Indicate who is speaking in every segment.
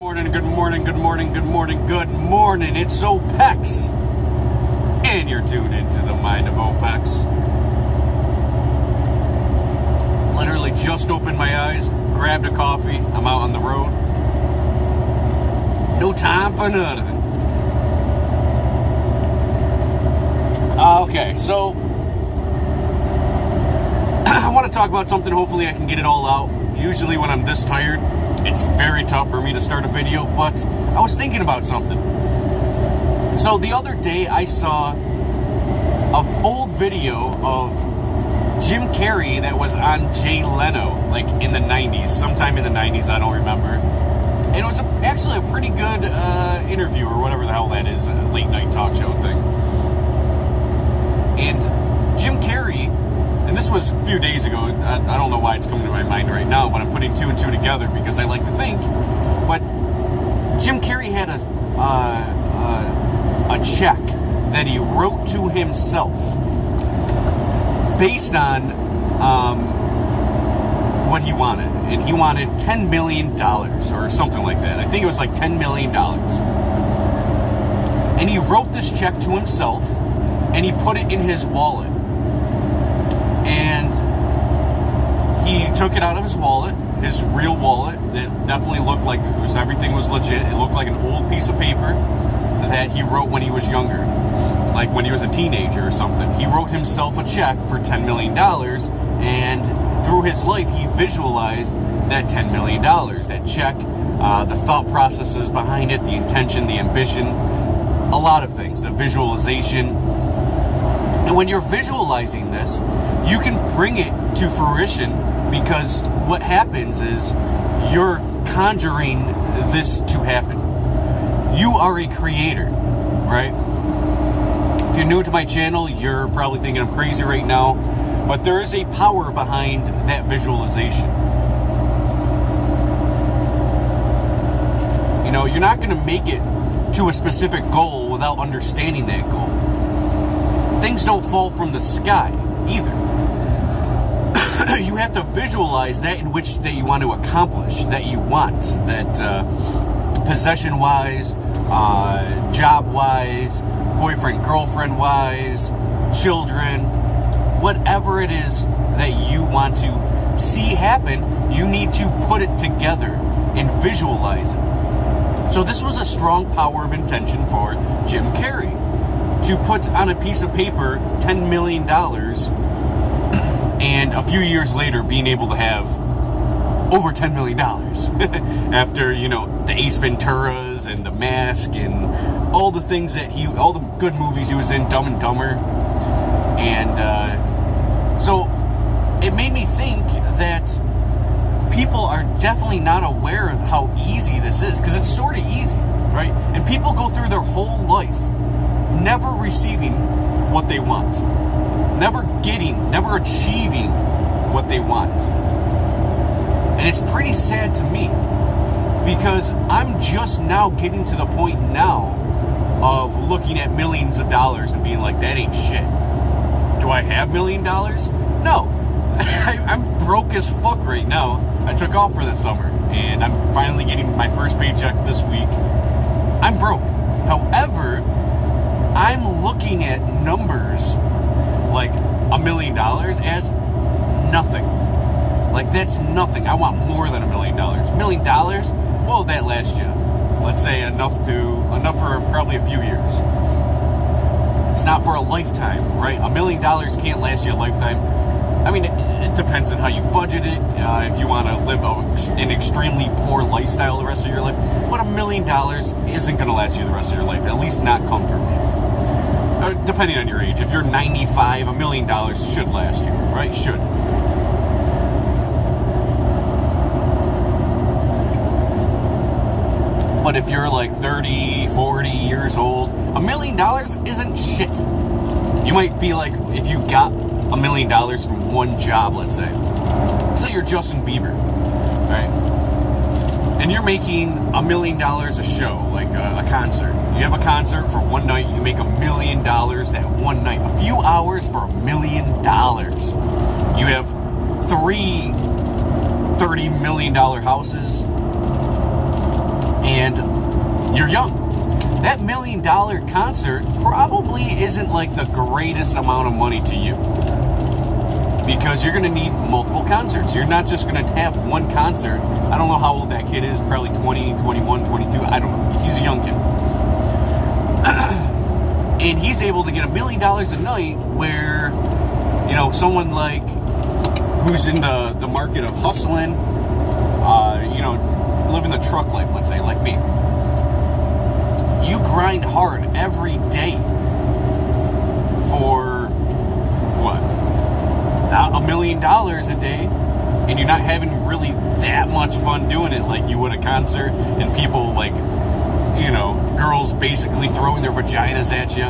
Speaker 1: Morning, good morning, good morning, good morning, good morning. It's OPEX. And you're tuned into the mind of OPEX. Literally just opened my eyes, grabbed a coffee. I'm out on the road. No time for nothing. Okay, so I want to talk about something. Hopefully I can get it all out. Usually when I'm this tired, it's very tough for me to start a video, but I was thinking about something. So the other day I saw an old video of Jim Carrey that was on Jay Leno, like in the 90s, sometime in the 90s, I don't remember. And it was actually a pretty good interview, or whatever the hell that is, a late night talk show thing. And Jim Carrey, and this was a few days ago, I don't know why it's coming to my mind right now, but I'm putting two and two together because I like to think. But Jim Carrey had a check that he wrote to himself based on what he wanted. And he wanted $10 million or something like that. I think it was like $10 million. And he wrote this check to himself and he put it in his wallet. And he took it out of his wallet, his real wallet, that definitely looked like everything was legit. It looked like an old piece of paper that he wrote when he was younger, like when he was a teenager or something. He wrote himself a check for $10 million, and through his life, he visualized that $10 million, that check, the thought processes behind it, the intention, the ambition, a lot of things, the visualization. And when you're visualizing this, you can bring it to fruition because what happens is you're conjuring this to happen. You are a creator, right? If you're new to my channel, you're probably thinking I'm crazy right now, but there is a power behind that visualization. You know, you're not going to make it to a specific goal without understanding that goal. Things don't fall from the sky either. You have to visualize that in which that you want to accomplish, that you want, that possession-wise, job-wise, boyfriend-girlfriend-wise, children, whatever it is that you want to see happen, you need to put it together and visualize it. So this was a strong power of intention for Jim Carrey, to put on a piece of paper $10 million and a few years later being able to have over $10 million after, you know, the Ace Venturas and The Mask and all the things that all the good movies he was in, Dumb and Dumber. And so it made me think that people are definitely not aware of how easy this is, because it's sort of easy, right? And people go through their whole life never receiving what they want, never achieving what they want. And it's pretty sad to me, because I'm just now getting to the point now of looking at millions of dollars and being like, that ain't shit. Do I have $1 million? No. I'm broke as fuck right now. I took off for the summer, and I'm finally getting my first paycheck this week. I'm broke. However, I'm looking at numbers like $1 million as nothing. Like, that's nothing. I want more than $1 million. $1 million? What will that last you? Let's say enough for probably a few years. It's not for a lifetime, right? $1 million can't last you a lifetime. I mean, it depends on how you budget it. If you want to live an extremely poor lifestyle the rest of your life, but $1 million isn't going to last you the rest of your life. At least not comfortably. Depending on your age. If you're 95, $1 million should last you, right? Should. But if you're like 30, 40 years old, $1 million isn't shit. You might be like, if you got $1 million from one job, let's say you're Justin Bieber, right? And you're making $1 million a show, like a concert. You have a concert for one night, you make $1 million that one night. A few hours for $1 million. You have 3 $30 million houses and you're young. That $1 million concert probably isn't like the greatest amount of money to you, because you're going to need multiple concerts. You're not just going to have one concert. I don't know how old that kid is, probably 20, 21, 22. I don't know. He's a young kid. And he's able to get $1 million a night where, someone like who's in the market of hustling, living the truck life, let's say, like me. You grind hard every day for what? $1 million a day, and you're not having really that much fun doing it like you would a concert, and people like, girls basically throwing their vaginas at you.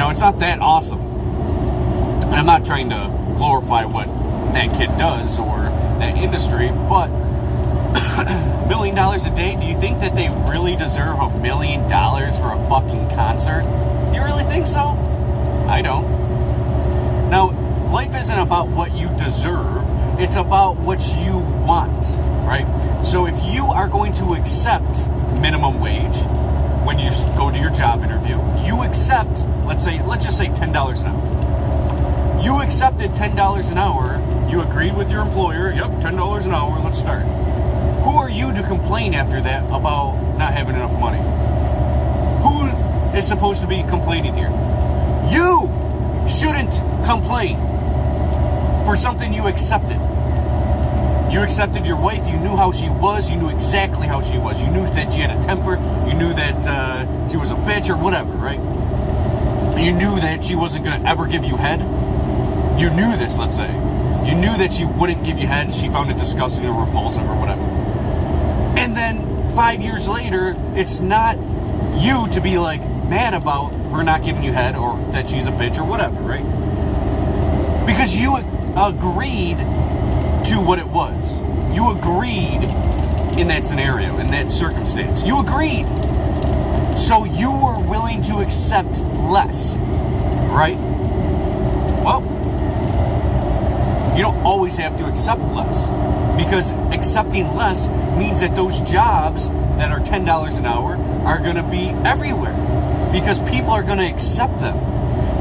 Speaker 1: It's not that awesome. And I'm not trying to glorify what that kid does or that industry, but $1 million a day, do you think that they really deserve $1 million for a fucking concert? Do you really think so? I don't. Now, life isn't about what you deserve, it's about what you want, right? So if you are going to accept minimum wage when you go to your job interview, you accept, let's just say $10 an hour. You accepted $10 an hour, you agreed with your employer, yep, $10 an hour, let's start. Who are you to complain after that about not having enough money? Who is supposed to be complaining here? You shouldn't complain for something you accepted. You accepted your wife, you knew how she was, you knew exactly how she was. You knew that she had a temper, you knew that she was a bitch or whatever, right? You knew that she wasn't going to ever give you head. You knew this, let's say. You knew that she wouldn't give you head, she found it disgusting or repulsive or whatever. And then 5 years later, it's not you to be like mad about her not giving you head or that she's a bitch or whatever, right? Because you agreed to what it was. You agreed in that scenario, in that circumstance. You agreed. So you were willing to accept less, right? Well, you don't always have to accept less, because accepting less means that those jobs that are $10 an hour are going to be everywhere, because people are going to accept them.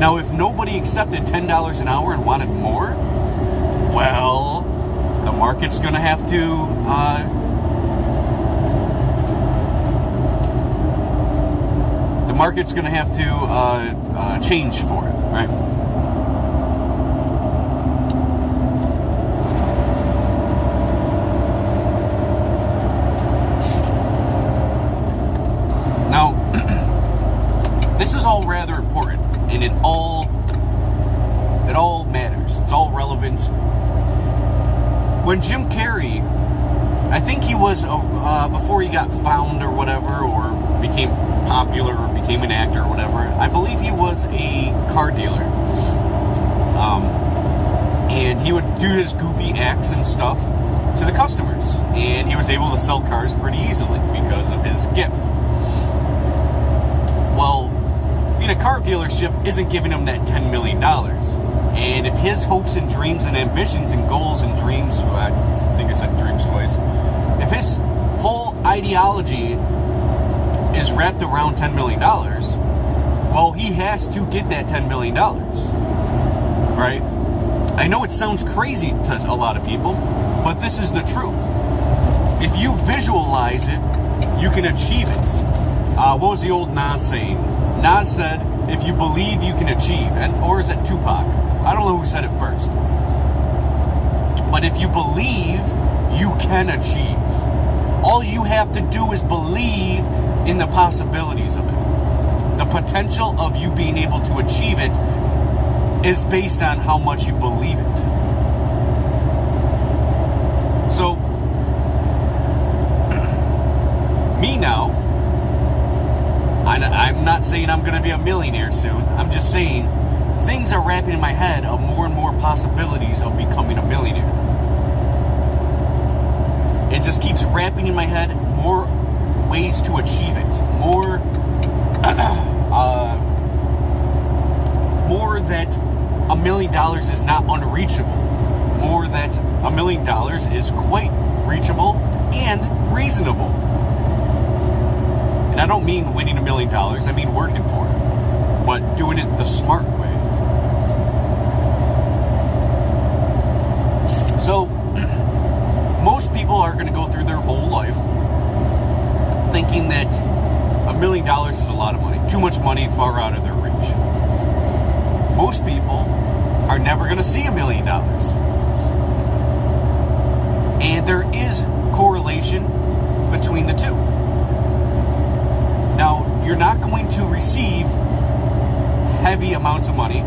Speaker 1: Now, if nobody accepted $10 an hour and wanted more, well, the market's going to have to change for it, right? Now, this is all rather important, and it all matters. It's all relevant. When Jim Carrey, I think he was, before he got found or whatever, or became popular or became an actor or whatever, I believe he was a car dealer. And he would do his goofy acts and stuff to the customers. And he was able to sell cars pretty easily because of his gift. Well, being a car dealership isn't giving him that $10 million. And if his hopes and dreams and ambitions and goals and dreams, I think I said dreams twice, if his whole ideology is wrapped around $10 million, well, he has to get that $10 million, right? I know it sounds crazy to a lot of people, but this is the truth. If you visualize it, you can achieve it. What was the old Nas saying? Nas said, if you believe, you can achieve. Or is it Tupac? I don't know who said it first. But if you believe, you can achieve. All you have to do is believe in the possibilities of it. The potential of you being able to achieve it is based on how much you believe it. So, me now, I'm not saying I'm going to be a millionaire soon. I'm just saying things are wrapping in my head of more and more possibilities of becoming a millionaire. It just keeps wrapping in my head more ways to achieve it. More that $1 million is not unreachable. More that $1 million is quite reachable and reasonable. I don't mean winning $1 million, I mean working for it, but doing it the smart way. So, most people are going to go through their whole life thinking that $1 million is a lot of money, too much money, far out of their reach. Most people are never going to see $1 million. And there is correlation between the two. Now, you're not going to receive heavy amounts of money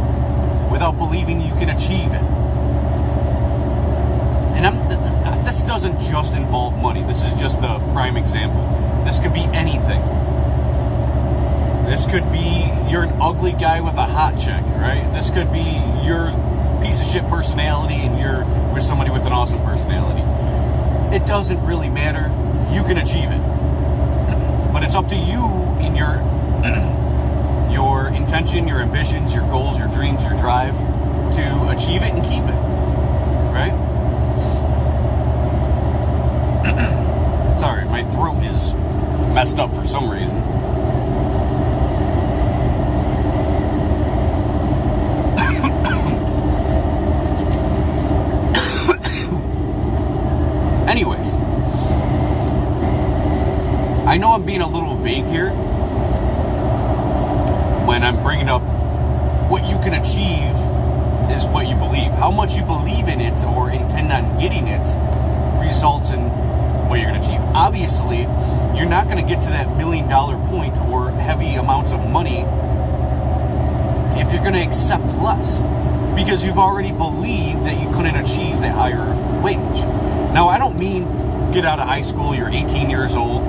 Speaker 1: without believing you can achieve it. And this doesn't just involve money. This is just the prime example. This could be anything. This could be you're an ugly guy with a hot chick, right? This could be your piece of shit personality and you're with somebody with an awesome personality. It doesn't really matter. You can achieve it. But it's up to you in your intention, your ambitions, your goals, your dreams, your drive to achieve it and keep it. Right? Sorry, my throat is messed up for some reason. Anyways, I know I'm being a little vague here when I'm bringing up what you can achieve is what you believe. How much you believe in it or intend on getting it results in what you're going to achieve. Obviously, you're not going to get to that $1 million point or heavy amounts of money if you're going to accept less, because you've already believed that you couldn't achieve that higher wage. Now, I don't mean get out of high school, you're 18 years old,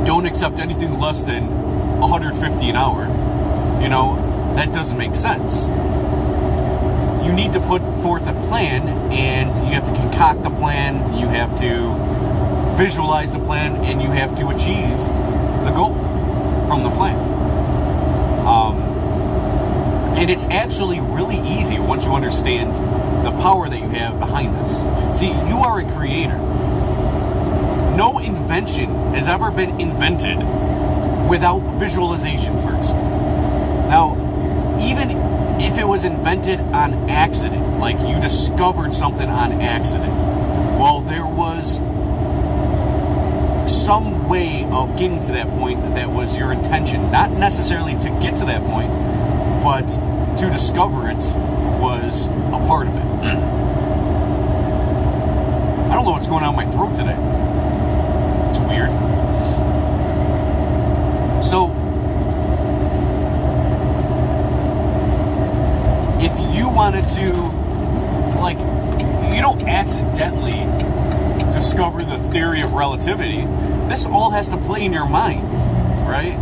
Speaker 1: don't accept anything less than $150 an hour. You know, that doesn't make sense. You need to put forth a plan, and you have to concoct the plan, you have to visualize the plan, and you have to achieve the goal from the plan. And it's actually really easy once you understand the power that you have behind this. See, you are a creator. No invention has ever been invented without visualization first. Now, even if it was invented on accident, like you discovered something on accident, well, there was some way of getting to that point that was your intention. Not necessarily to get to that point, but to discover it was a part of it. I don't know what's going on in my throat today. It's weird. So, if you wanted to, like, you don't accidentally discover the theory of relativity. This all has to play in your mind, right?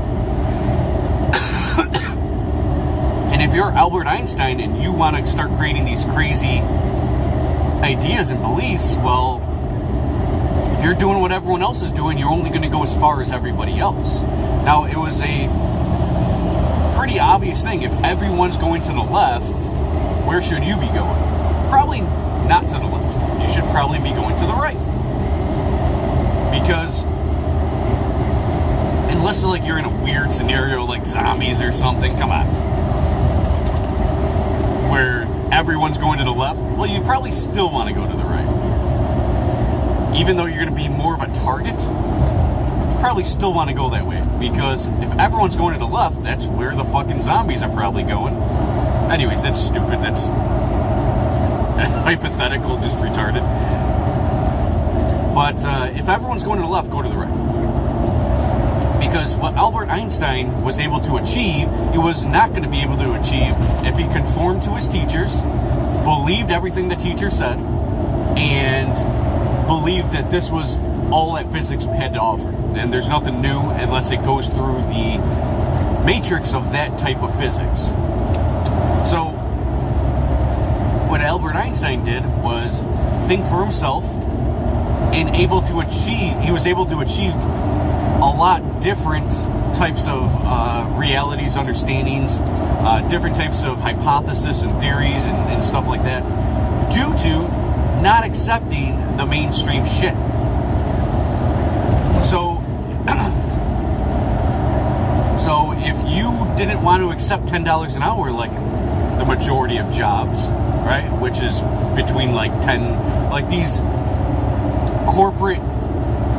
Speaker 1: And if you're Albert Einstein and you want to start creating these crazy ideas and beliefs, well, if you're doing what everyone else is doing, you're only going to go as far as everybody else. Now, it was a pretty obvious thing. If everyone's going to the left, where should you be going? Probably not to the left. You should probably be going to the right. Because unless like you're in a weird scenario like zombies or something, come on, where everyone's going to the left, well, you probably still want to go to the right. Even though you're going to be more of a target, you probably still want to go that way. Because if everyone's going to the left, that's where the fucking zombies are probably going. Anyways, that's stupid. That's hypothetical, just retarded. But if everyone's going to the left, go to the right. Because what Albert Einstein was able to achieve, he was not going to be able to achieve if he conformed to his teachers, believed everything the teacher said, and believed that this was all that physics had to offer. And there's nothing new unless it goes through the matrix of that type of physics. So, what Albert Einstein did was think for himself and he was able to achieve a lot different types of realities, understandings, different types of hypotheses and theories and stuff like that, due to not accepting the mainstream shit. So, didn't want to accept $10 an hour like the majority of jobs, right? Which is between like 10, like these corporate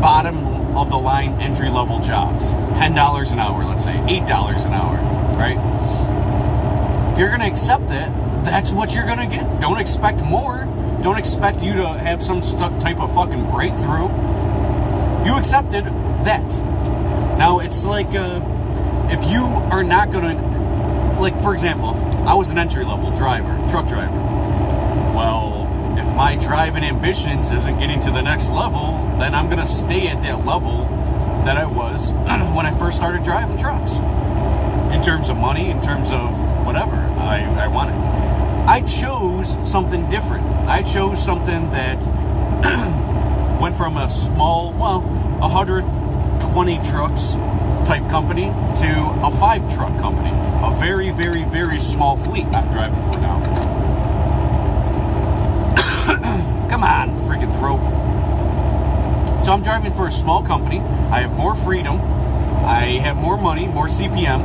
Speaker 1: bottom of the line entry level jobs. $10 an hour, let's say, $8 an hour, right? If you're going to accept it, that's what you're going to get. Don't expect more. Don't expect you to have some type of fucking breakthrough. You accepted that. Now, it's like, if you are not going to, like, for example, I was an entry-level driver, truck driver. Well, if my drive and ambitions isn't getting to the next level, then I'm going to stay at that level that I was when I first started driving trucks. In terms of money, in terms of whatever I wanted. I chose something different. I chose something that went from a small, 120 trucks type company to a 5 truck company. A very, very, very small fleet I'm driving for now. Come on, freaking throat. So I'm driving for a small company. I have more freedom. I have more money, more CPM,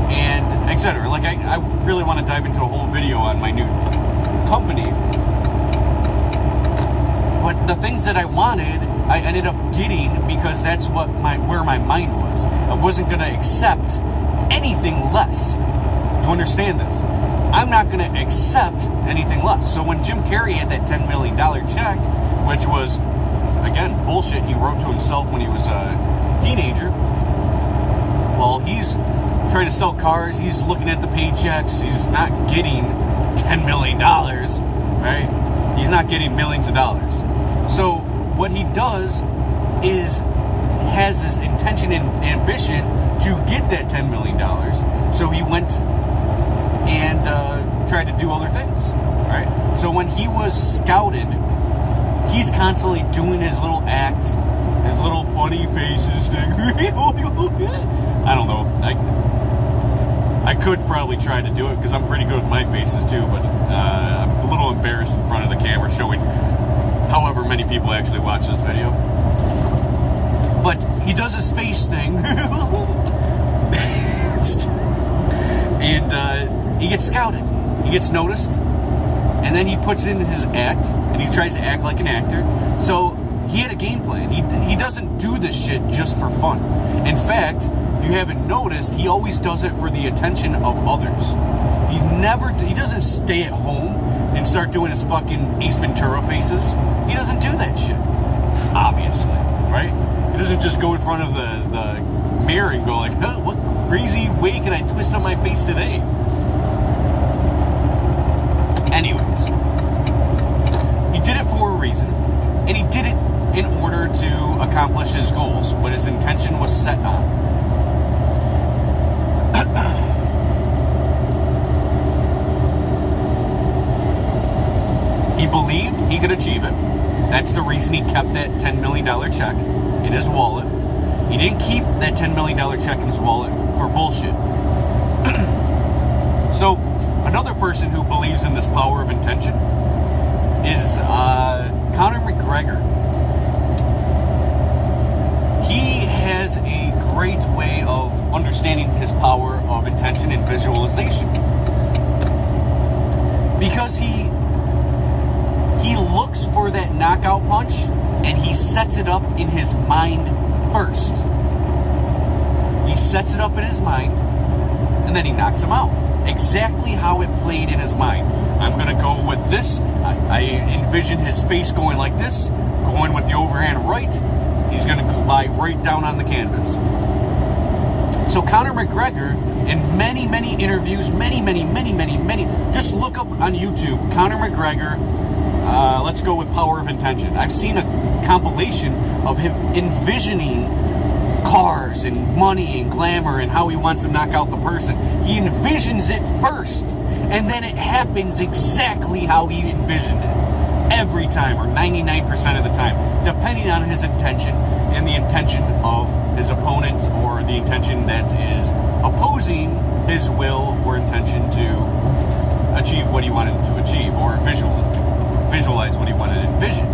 Speaker 1: and etc. Like, I really want to dive into a whole video on my new company. But the things that I wanted, I ended up getting because that's what where my mind was. I wasn't going to accept anything less. You understand this? I'm not going to accept anything less. So when Jim Carrey had that $10 million check, which was, again, bullshit he wrote to himself when he was a teenager, well, he's trying to sell cars. He's looking at the paychecks. He's not getting $10 million, right? He's not getting millions of dollars. So what he does is has his intention and ambition to get that $10 million. So he went and tried to do other things, right? So when he was scouted, he's constantly doing his little act, his little funny faces thing. I don't know. I could probably try to do it because I'm pretty good with my faces too, but I'm a little embarrassed in front of the camera showing however many people actually watch this video. But he does his face thing. And he gets scouted. He gets noticed. And then he puts in his act. And he tries to act like an actor. So he had a game plan. He doesn't do this shit just for fun. In fact, if you haven't noticed, he always does it for the attention of others. He doesn't stay at home and start doing his fucking Ace Ventura faces. He doesn't do that shit. Obviously, right? He doesn't just go in front of the mirror and go like, huh, what crazy way can I twist on my face today? Anyways, he did it for a reason. And he did it in order to accomplish his goals, what his intention was set on. He believed he could achieve it. That's the reason he kept that $10 million check in his wallet. He didn't keep that $10 million check in his wallet for bullshit. So, another person who believes in this power of intention is Conor McGregor. He has a great way of understanding his power of intention and visualization. Because he looks for that knockout punch and he sets it up in his mind first. He sets it up in his mind and then he knocks him out. Exactly how it played in his mind. I'm going to go with this. I envision his face going like this, going with the overhand right. He's going to lie right down on the canvas. So Conor McGregor, in many, many interviews, many, just look up on YouTube, Conor McGregor, let's go with power of intention. I've seen a compilation of him envisioning cars and money and glamour and how he wants to knock out the person. He envisions it first, and then it happens exactly how he envisioned it. Every time, or 99% of the time, depending on his intention and the intention of his opponent, or the intention that is opposing his will or intention to achieve what he wanted to achieve, or visualize what he wanted to envision.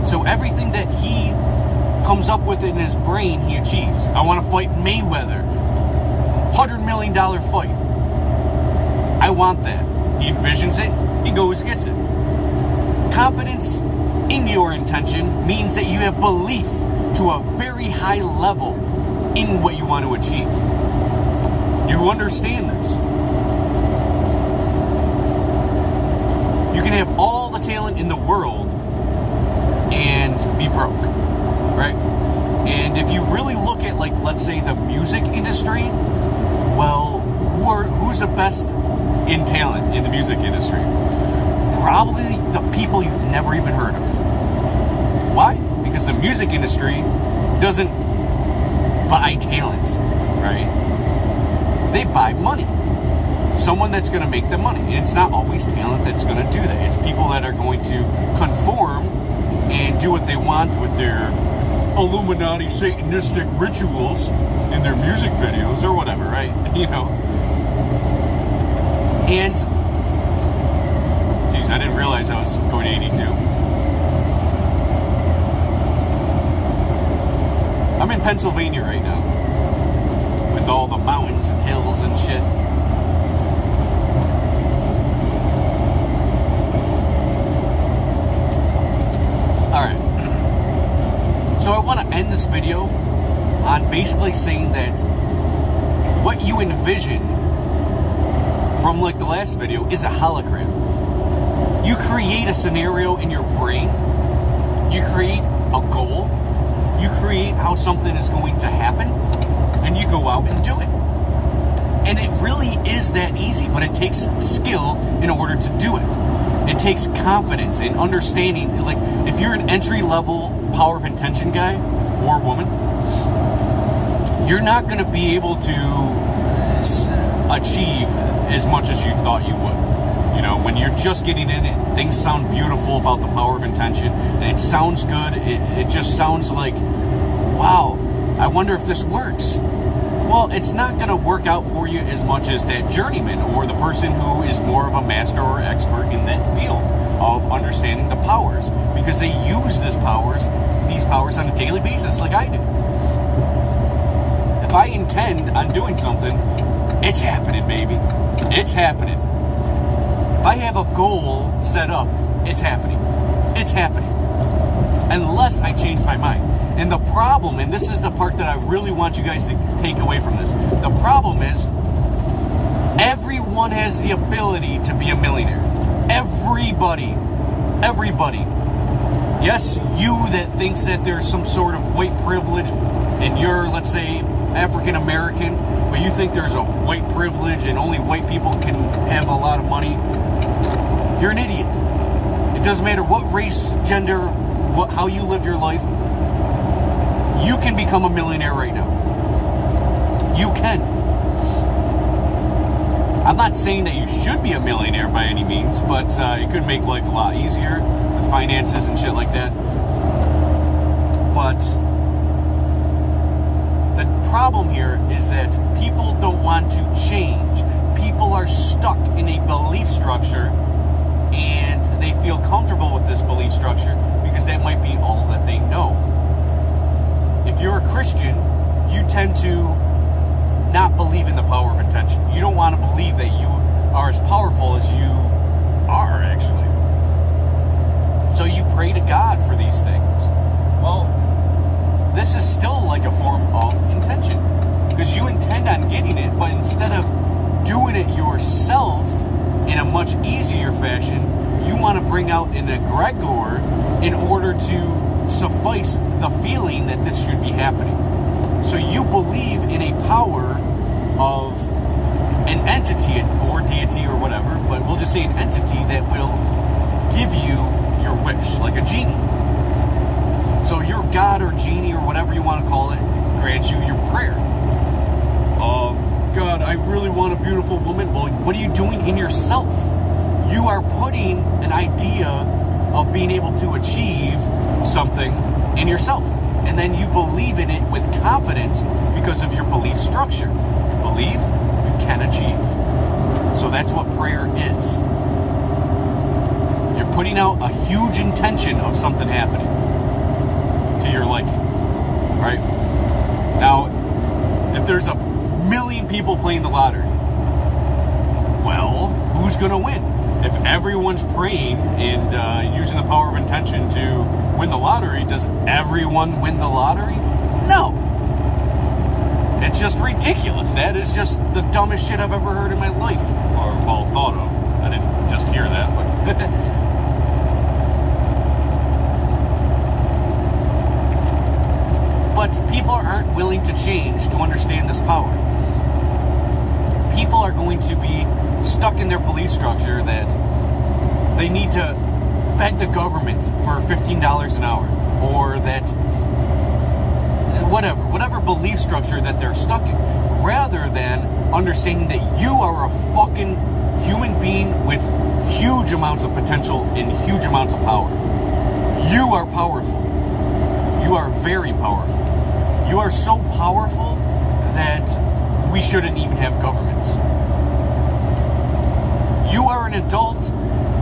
Speaker 1: So everything that he comes up with in his brain, he achieves. I want to fight Mayweather. $100 million fight. I want that. He envisions it. He goes, gets it. Confidence in your intention means that you have belief to a very high level in what you want to achieve. You understand this. You can have all the talent in the world and be broke, right? And if you really look at, like, let's say the music industry, well, who's the best in talent in the music industry? Probably the people you've never even heard of. Why? Because the music industry doesn't buy talent, right? They buy money. Someone that's going to make them money. And it's not always talent that's going to do that. It's people that are going to conform and do what they want with their Illuminati satanistic rituals in their music videos or whatever, right? You know. And geez, I didn't realize I was going to 82. I'm in Pennsylvania right now with all the mountains and hills and shit. Alright. So I want to end this video on basically saying that what you envision from, like, the last video is a hologram. You create a scenario in your brain. You create a goal. You create how something is going to happen. And you go out and do it. And it really is that easy, but it takes skill in order to do it. It takes confidence and understanding. Like, if you're an entry-level power of intention guy or woman, you're not going to be able to achieve as much as you thought you would. You know, when you're just getting in it, things sound beautiful about the power of intention, and it sounds good. It just sounds like, wow, I wonder if this works. Well, it's not going to work out for you as much as that journeyman or the person who is more of a master or expert in that field of understanding the powers, because they use these powers on a daily basis like I do. If I intend on doing something, it's happening, baby. It's happening. If I have a goal set up, it's happening. It's happening. Unless I change my mind. And the problem, and this is the part that I really want you guys to take away from this, the problem is everyone has the ability to be a millionaire. Everybody. Everybody. Yes, you that thinks that there's some sort of white privilege and you're, let's say, African American, but you think there's a white privilege and only white people can have a lot of money, you're an idiot. It doesn't matter what race, gender, how you lived your life. You can become a millionaire right now. You can. I'm not saying that you should be a millionaire by any means, but it could make life a lot easier, the finances and shit like that. But the problem here is that people don't want to change. People are stuck in a belief structure, and they feel comfortable with this belief structure because that might be all that they know. If you're a Christian, you tend to not believe in the power of intention. You don't want to believe that you are as powerful as you are, actually. So you pray to God for these things. Well, this is still like a form of intention, because you intend on getting it, but instead of doing it yourself in a much easier fashion, you want to bring out an egregore in order to suffice the feeling that this should be happening. So you believe in a power of an entity or deity or whatever, but we'll just say an entity that will give you your wish, like a genie. So your God or genie or whatever you want to call it grants you your prayer. God, I really want a beautiful woman. Well, what are you doing in yourself? You are putting an idea of being able to achieve something in yourself. And then you believe in it with confidence because of your belief structure. You believe, you can achieve. So that's what prayer is. You're putting out a huge intention of something happening to your liking. Right? Now, if there's a million people playing the lottery. Well, who's going to win? If everyone's praying and using the power of intention to win the lottery, does everyone win the lottery? No. It's just ridiculous. That is just the dumbest shit I've ever heard in my life. Or, well, thought of. I didn't just hear that, but... But people aren't willing to change to understand this power. People are going to be stuck in their belief structure that they need to beg the government for $15 an hour, or that whatever belief structure that they're stuck in, rather than understanding that you are a fucking human being with huge amounts of potential and huge amounts of power. You are powerful. You are very powerful. You are so powerful that we shouldn't even have governments. You are an adult.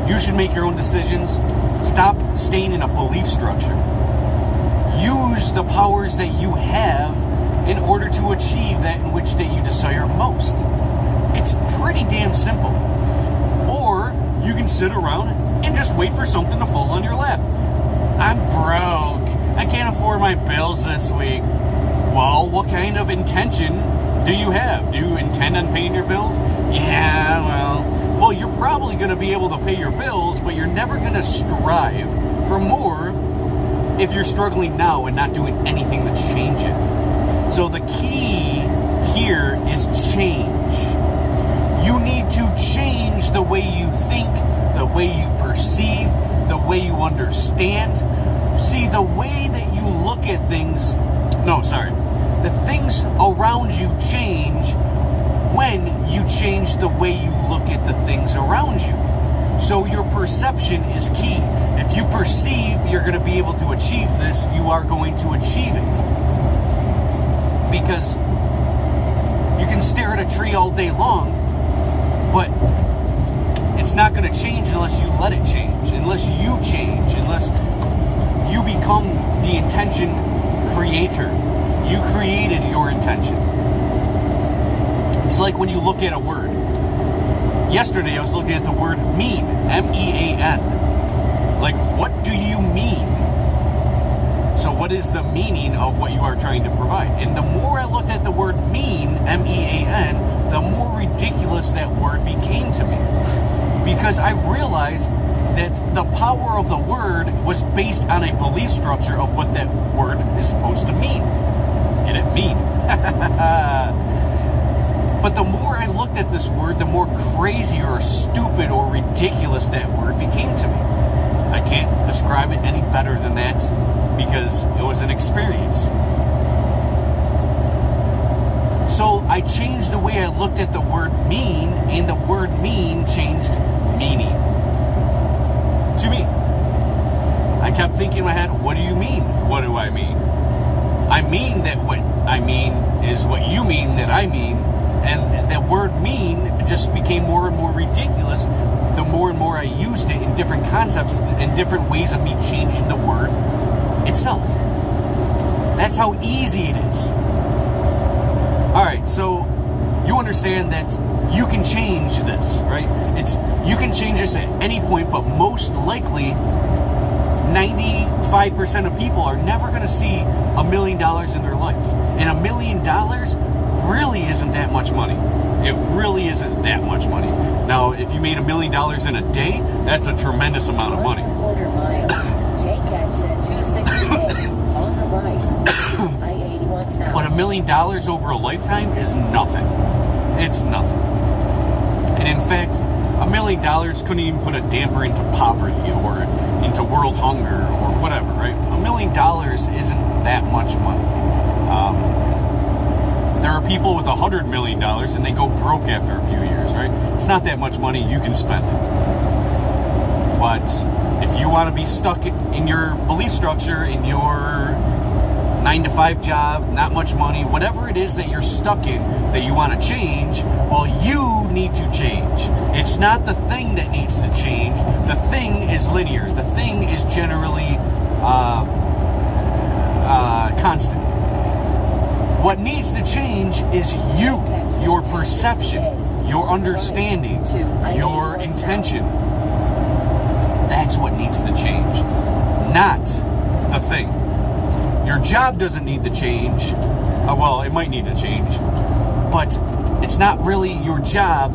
Speaker 1: You should make your own decisions. Stop staying in a belief structure. Use the powers that you have in order to achieve that in which that you desire most. It's pretty damn simple. Or you can sit around and just wait for something to fall on your lap. I'm broke. I can't afford my bills this week. Well, what kind of intention do you have? Do you intend on paying your bills? Yeah, well, you're probably going to be able to pay your bills, but you're never going to strive for more if you're struggling now and not doing anything to change it. So the key here is change. You need to change the way you think, the way you perceive, the way you understand. See, the way that you look at things... The things around you change when you change the way you look at the things around you. So your perception is key. If you perceive you're going to be able to achieve this, you are going to achieve it. Because you can stare at a tree all day long, but it's not going to change unless you let it change, unless you change, unless you become the intention creator. You created your intention. It's like when you look at a word. Yesterday I was looking at the word mean, M-E-A-N. Like, what do you mean? So what is the meaning of what you are trying to provide? And the more I looked at the word mean, M-E-A-N, the more ridiculous that word became to me. Because I realized that the power of the word was based on a belief structure of what that word is supposed to mean. Get it? Mean. But the more I looked at this word, the more crazy or stupid or ridiculous that word became to me. I can't describe it any better than that because it was an experience. So I changed the way I looked at the word mean, and the word mean changed meaning to me. I kept thinking in my head, what do you mean? What do I mean? I mean that what I mean is what you mean that I mean. And the word mean just became more and more ridiculous the more and more I used it in different concepts and different ways of me changing the word itself. That's how easy it is. Alright, so you understand that you can change this, right? You can change this at any point, but most likely 95% of people are never going to see $1 million in their life. And $1 million really isn't that much money. It really isn't that much money. Now, if you made $1 million in a day, that's a tremendous amount of money.
Speaker 2: Take exit 268 on the right. I-81 south.
Speaker 1: But $1 million over a lifetime is nothing. It's nothing. And in fact, $1 million couldn't even put a damper into poverty or into world hunger or whatever, right? $1 million isn't that much money. There are people with $100 million and they go broke after a few years, right? It's not that much money, you can spend it. But if you want to be stuck in your belief structure, in your 9-to-5 job, not much money, whatever it is that you're stuck in that you want to change, well, you need to change. It's not the thing that needs to change. The thing is linear. The thing is generally constant. What needs to change is you, your perception, your understanding, your intention. That's what needs to change, not the thing. Your job doesn't need to change. Well, it might need to change, but it's not really your job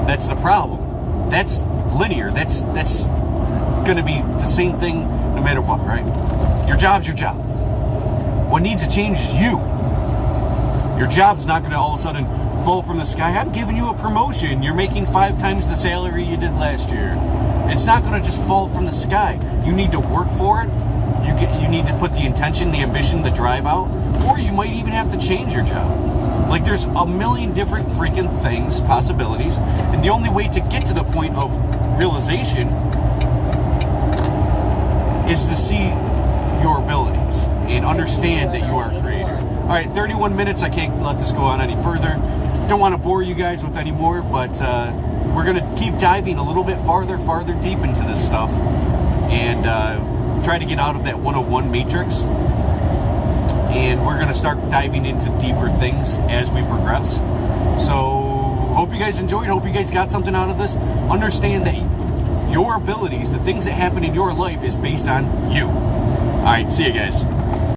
Speaker 1: that's the problem. That's linear. That's going to be the same thing no matter what, right? Your job's your job. What needs to change is you. Your job's not going to all of a sudden fall from the sky. I'm giving you a promotion. You're making 5 times the salary you did last year. It's not going to just fall from the sky. You need to work for it. You need to put the intention, the ambition, the drive out. Or you might even have to change your job. Like, there's a million different freaking things, possibilities. And the only way to get to the point of realization is to see your abilities and understand that you are a creator. All right, 31 minutes. I can't let this go on any further. Don't want to bore you guys with any more, but we're going to keep diving a little bit farther deep into this stuff and try to get out of that 101 matrix. And we're going to start diving into deeper things as we progress. So, hope you guys enjoyed. Hope you guys got something out of this. Understand that your abilities, the things that happen in your life, is based on you. All right, see you guys.